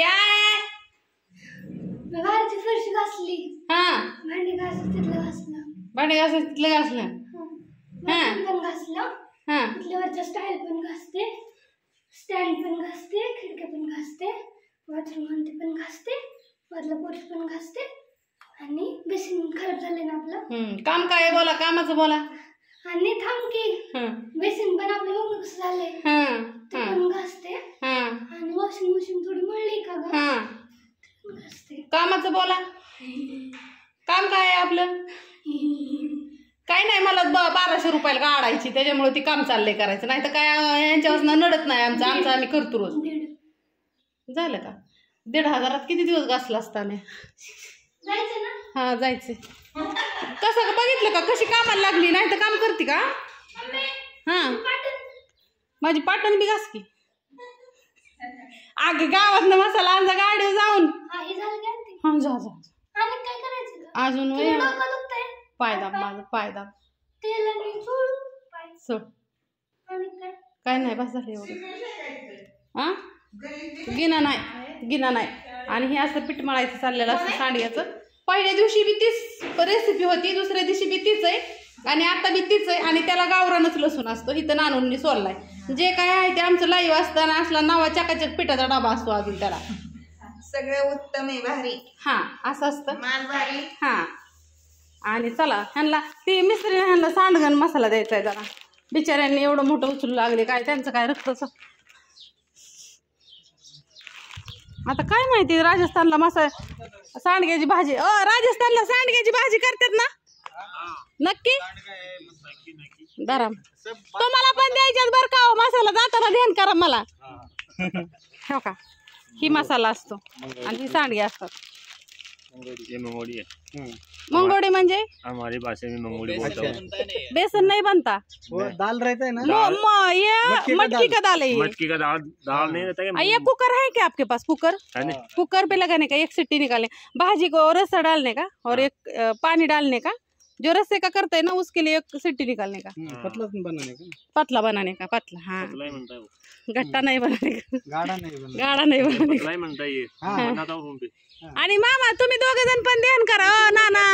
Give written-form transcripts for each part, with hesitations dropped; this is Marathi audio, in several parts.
क्या है? घराची फरशी घासली. हाँ भांडी घासली तिथलं घासलं. भांडे घासायचं तिथलं घासलं. बाथरूम पण घासलं. हाँ तिथल्यावरच्या स्टाईल पण घासते, स्टँड पण घासते, खिडक्या पण घासते, बाथरूम मध्ये पण घासते, वरला पोर्च पण घासते आणि बेसिन खराब झाले ना आपलं. काम काय आहे बोला, कामाचं बोला. आणि थांब की बेसिन पण आपलं बघ कसं झालंय ते पण घासते. आणि वॉशिंग मशीन थोडी मळली का ग घासते. कामाचं बोला. काम काय आहे आपलं? काय नाही, मला 1200 रुपयाला काढायची, त्याच्यामुळे ती काम चाललंय करायचं. नाही तर काय यांच्यापासून नडत नाही आमचं आम्ही करतो रोज. झालं का? 1500 किती दिवस घासला असताना? जायचं ना? हा जायचंय. कसं बघितलं का कशी कामाला लागली? नाही तर काम करते का? हा माझी पाटण बी घास की. आगे गावात मसाला आणजा गाडीवर जाऊन. हा जा जा. काय करायचं अजून पायदाब माझं पायदाब तेल आणि सोड. काय नाही बस झालं एवढं. हा गिना नाही. आणि हे असं पीठ मळायचं चाललेलं असतं सांडग्याचं. पहिल्या दिवशी बी तीच रेसिपी होती, दुसऱ्या दिवशी बी तीच आहे आणि आता बी तीच आहे. आणि त्याला गावरानच लसूण असतो. इथं नानूंनी सोललाय. जे काय आहे ते आमचं लाईव्ह असताना असला नवा चकाचक पिठाचा डबा असतो अजून त्याला. सगळं उत्तम आहे, भारी. हा असं असतं माल भारी. हा आणि चला ह्यांना ती मिस्त्रीने ह्यांना सांडगण मसाला द्यायचा आहे जरा. बिचाऱ्यांनी एवढं मोठं उचलू लागले, काय त्यांचं काय रक्तच. आता काय माहिती राजस्थानला सांडग्याची भाजी. राजस्थानला सांडग्याची भाजी करतात ना? नक्की दराम तुम्हाला पण द्यायच्यात बरं का. मसाला जाताना ध्यान करा मला. हो का? ही मसाला असतो आणि ही सांडगे असतात. ये मंगोड़ी है। मंगोड़ी म्हणजे हमारी भाषा में मंगोड़ी बोलता हूँ। बेसन नहीं बनता, वो दाल रहता है ना। ये मटकी का दाल है। ये मटकी का दाल नहीं रहता क्या? ये कुकर है क्या आपके पास? कुकर कुकर पे लगाने का, एक सीटी निकालने, भाजी को रस्सा डालने का और एक पानी डालने का। जो रस्से का करते हैं ना उसके लिए एक सीटी निकालने का। पतला बनाने का, पतला बनाने का। पतला हाँ, गट्टा नहीं बनाने का, गाढ़ा नहीं बनाने का, गाढ़ा नहीं बनाने का। म्हणता ये बनाता हूँ पे। आणि मामा तुम्ही दोघे जण पण ध्यान करा. नाना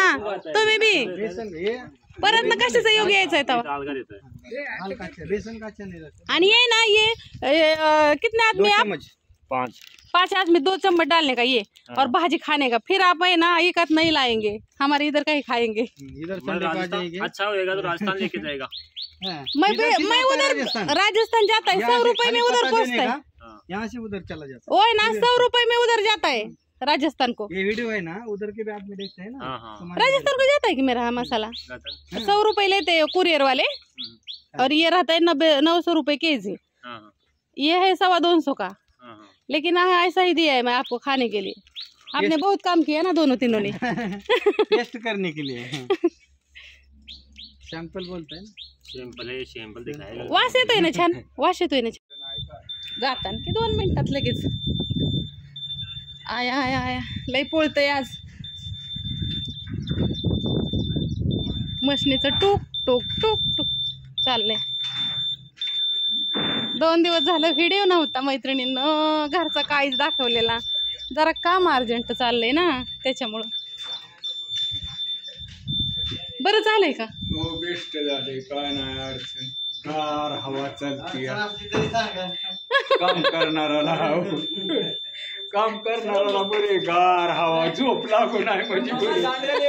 तुम्ही बी बेसन ये परत ना कशाचा योग यायचा तेव्हा. दाल का देता है हल्का बेसन का अच्छा नहीं रहता। आणि ये ना ये कितने आदमी आप? 5 आदमी 2 चम्मच डालने का ये और भाजी खाने का। फिर आप है ना एक हाथ नहीं लाएंगे, हमारे इधर का ही खाएंगे। इधर संडे को आ जाएंगे। अच्छा होएगा तो राजस्थान लेके जाएगा। मैं उधर राजस्थान जाता है, 100 रुपए में उधर पहुँचता है। यहाँ से उधर चला जाता वो है ना 100 रुपए में उधर जाता है राजस्थान को। है। ये वीडियो है ना, उधर के भी आदमी देखते हैं ना। राजस्थान को जाता है कि मेरा मसाला 100 रुपए लेते हैं कुरियर वाले, और ये रहता है 900 रुपए केजी। ये है 225 का, लेकिन ऐसा ही दिया है मैं आपको खाने के लिए। आपने बहुत काम किया ना दोनों तीनों ने। टेस्ट करने के लिए सैंपल बोलते हैं। सॅम्पल आहे, सॅम्पल दिखाएगा। वास येतोय ना छान, वास येतोय ना छान। जाताना की 2 मिनिटात लगेच आया आया आया लई पोळतंय आज मशनीचं टूक टूक टूक टूक चाललंय। 2 दिवस झालं व्हिडिओ नव्हता मैत्रिणींनं घरचा काहीच दाखवलेला, जरा काम अर्जंट चाललंय ना त्याच्यामुळं। बरं झालंय का? हो बेस्ट झाले, काय नाही अडचण। गार हवा चालती, काम करणाऱ्याला बरे गार हवा, झोप लागू नाही म्हणजे बरे।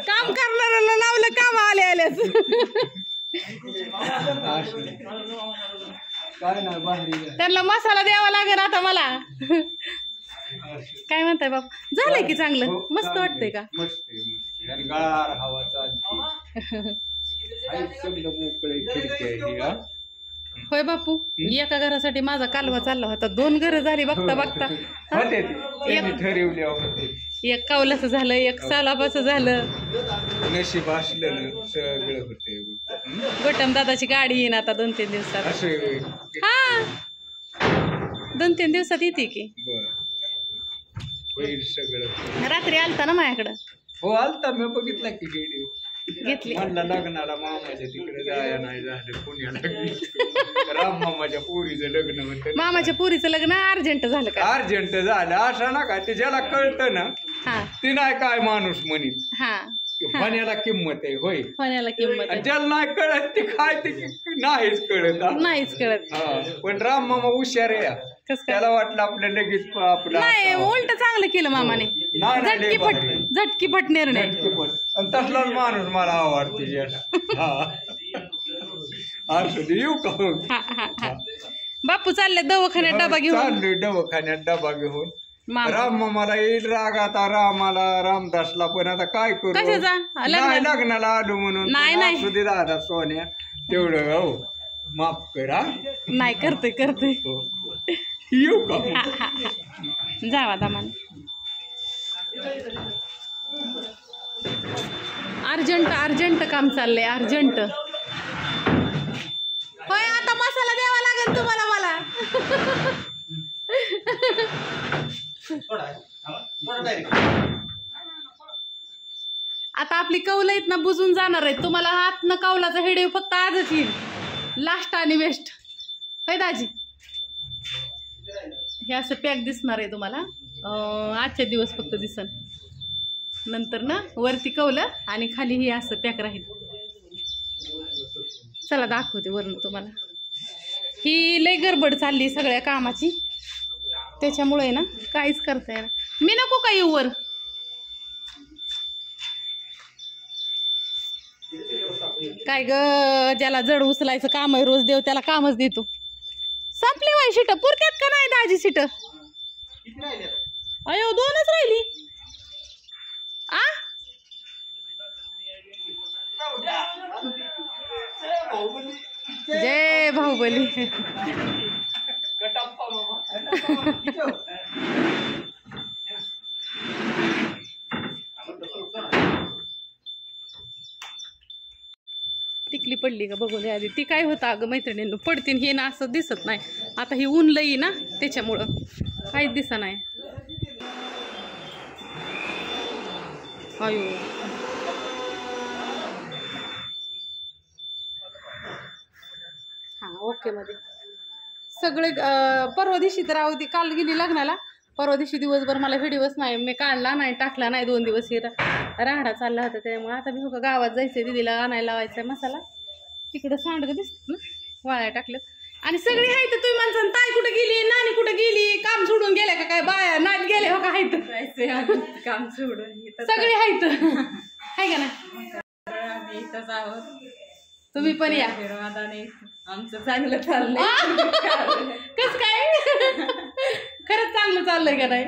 काम करणाऱ्याला लावलं काम आल्याच। काय नाही भारी त्यांना मसाला द्यावा लागेल आता मला। काय म्हणताय बाप? झालंय की चांगलं, मस्त वाटतंय का? मस्त आहे, आणि गार हवा चालती, सगळं मोकळे खिडक्या। होय बापू, एका घरासाठी माझा कालवा चालला होता, 2 घरं झाली बघता बघता। होते ठरवले होते, एक कौलाचं झालं, एक सालापाचं झालं। नशीब असलेलं सगळं होते। गोटम दादाची गाडी येईन आता 2-3 दिवसात। असं हा 2-3 दिवसात येते की। होईल सगळं। रात्री आलता ना माझ्याकडं? हो आलता, मी बघितला की व्हिडिओ। घेतली. म्हणलं लग्नाला मामाच्या तिकडे जाया नाही झालं पुण्याला. राम मामाच्या पोरीचं लग्न होतं. मामाच्या पुरीचं लग्न अर्जंट झालं का? अर्जंट झालं असं ना का ते ज्याला कळतं ना हा ते नाही काय माणूस म्हणित हा पाण्याला किंमत आहे होय. पाण्याला किंमत आणि ज्याला नाही कळत ते काय ते नाहीच कळत हा. नाहीच कळत. हा. पण राम मामा हुशार आहे. कस काय? त्याला वाटलं आपलं लगेच आपला नाही उलट चांगलं केलं मामाने. नाही, लय झटकीपट भारी. झटकीपट निर्णय. आणि तसलाच माणूस मला आवडते ज्याला. हा असू दे येऊ का मग? हा हा हा बापू चालले दवाखान्यात डबा घेऊन. चाललोय दवाखान्यात डबा घेऊन. मामा राम मामाला येईल राग आता रामाला रामदासला पण आता काय करू. कशाचा? नाही लग्नाला आलो म्हणून. नाही, पण नाही. असू दे दादा सोन्या तेवढं हो माफ कर हा. नाही करतोय हो. येऊ का मग? हा हा हा जावा दामान. अर्जंट काम चाललंय अर्जंट. होय आता मसाला द्यावा लागेल तुम्हाला मला. आता आपली कौल आहेत ना बुजून जाणार आहेत. तुम्हाला हात न कौलाचा हेडेव फक्त आजच येईल. लास्ट आणि बेस्ट होय दाजी. हे असं पॅक दिसणार आहे तुम्हाला. आजच्या दिवस फक्त दिसन. नंतर ना वरती कौलं आणि खाली हे असं पॅक राहील. चला दाखवते वरून तुम्हाला. ही लय गडबड चालली सगळ्या कामाची त्याच्यामुळे ना काहीच करता येणार. मी नको का येऊ वर. काय ग ज्याला जड उचलायचं काम आहे रोज देव त्याला कामच देतो. संपली वाय सीट पुरत्यात का नाही दाजी सीट? अयो 2च राहिली. आ जय बाहुबली. टिकली पडली का बघू दे आधी. ती काय होतं अगं मैत्रिणींनो पडतीन हे ना असं दिसत नाही. आता ही ऊन लई ना त्याच्यामुळं काहीच दिसत नाही. अयो हां ओके मध्ये सगळे. परवा दिवशी तर अवधी काल गेली लग्नाला. परवा दिवशी दिवसभर मला व्हिडिओच नाही मी काढला नाही टाकला नाही. 2 दिवस हे राहडा चालला होता त्यामुळे. आता मी हो गावात जायचंय दीदीला आणायला लावायचा मसाला. तिकडं सांडगं दिसत ना वाळ्या टाकलं. आणि सगळी हायत तुम्ही माणसं. ताई कुठं गेली नानी कुठं गेली काम सोडून गेल्या का काय बाया नाट गेले हो का हायत काम सोडून सगळे हायत हाय का ना. इथंच आहोत. तुम्ही पण या. आमचं चांगलं चाललंय. कस काय खरंच चांगलं चाललंय का नाही?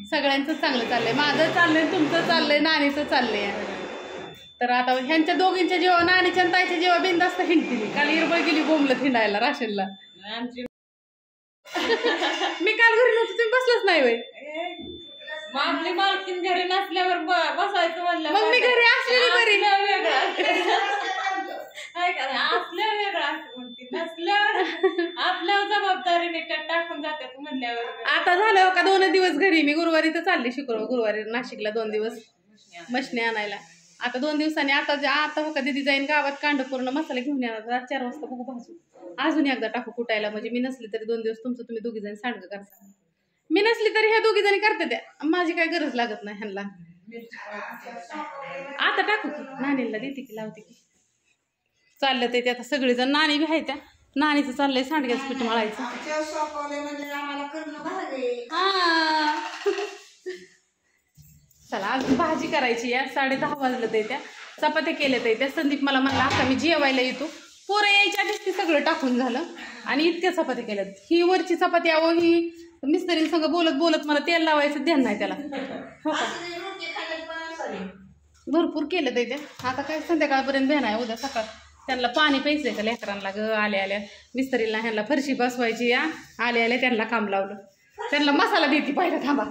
सगळ्यांचं चांगलं चाललंय. माझं चाललंय तुमचं चाललंय नानीचं चाललंय. तर आता ह्यांच्या दोघींच्या जेव्हा नानीच्या आणि ताईच्या जेव्हा बिंदास्त हिंडतील. काल इरबळ गेली बोंबलं हिंडायला राशनला. मी काल घरी नव्हतो तुम्ही बसलंच नाही वय. आपली मालकीन घरी नसल्यावर बसायचं म्हणलं. मग मी घरी असलेली बरी. असल्या वेगळं असं म्हणते नसल्यावर आपल्या जबाबदारीने टाकून जातात म्हणल्यावर. आता झालं का 2 दिवस घरी. मी गुरुवारी तर चालली गुरुवारी नाशिकला 2 दिवस मशनी आणायला. आता 2 दिवसांनी आता हो का दीदी जाईन गावात कांड पूर्ण मसाला घेऊन येणार. आज 4 वाजता बघू भाजू. अजून एकदा टाकू कुटायला म्हणजे मी नसली तरी 2 दिवस तुमचं तुम्ही 2घी जण सांडगं करता. मी नसली तरी ह्या 2घी जणी करते त्या. माझी काय गरज लागत नाही ह्यांना. आता टाकू की नानीला देते की लावते की चाललं ते आता सगळेजण. नानी बी आहे त्या. नानीचं चाललंय सांडग्याचं पीठ मळायचं. हा चला अजून भाजी करायची या. 10:30 वाजलं ते त्या. चपात्या केल्या ते त्या. संदीप मला म्हणला आता मी जेवायला येतो. पोरं यायच्या आधीच ती सगळं टाकून झालं आणि इतक्या चपात्या केल्यात. ही वरची चपाती आवं ही मिस्त्रींसंग बोलत बोलत मला तेल लावायचं ध्यान नाही त्याला. हो का भरपूर केलं ते त्या. आता काय संध्याकाळपर्यंत भेण आहे. उद्या सकाळ त्यांना पाणी प्यायचंय का लेकरांना ग. आल्या मिस्त्रीला ह्यांना फरशी बसवायची या. आल्या त्यांना काम लावलं. त्यांना मसाला देते पाहिजे थांबा.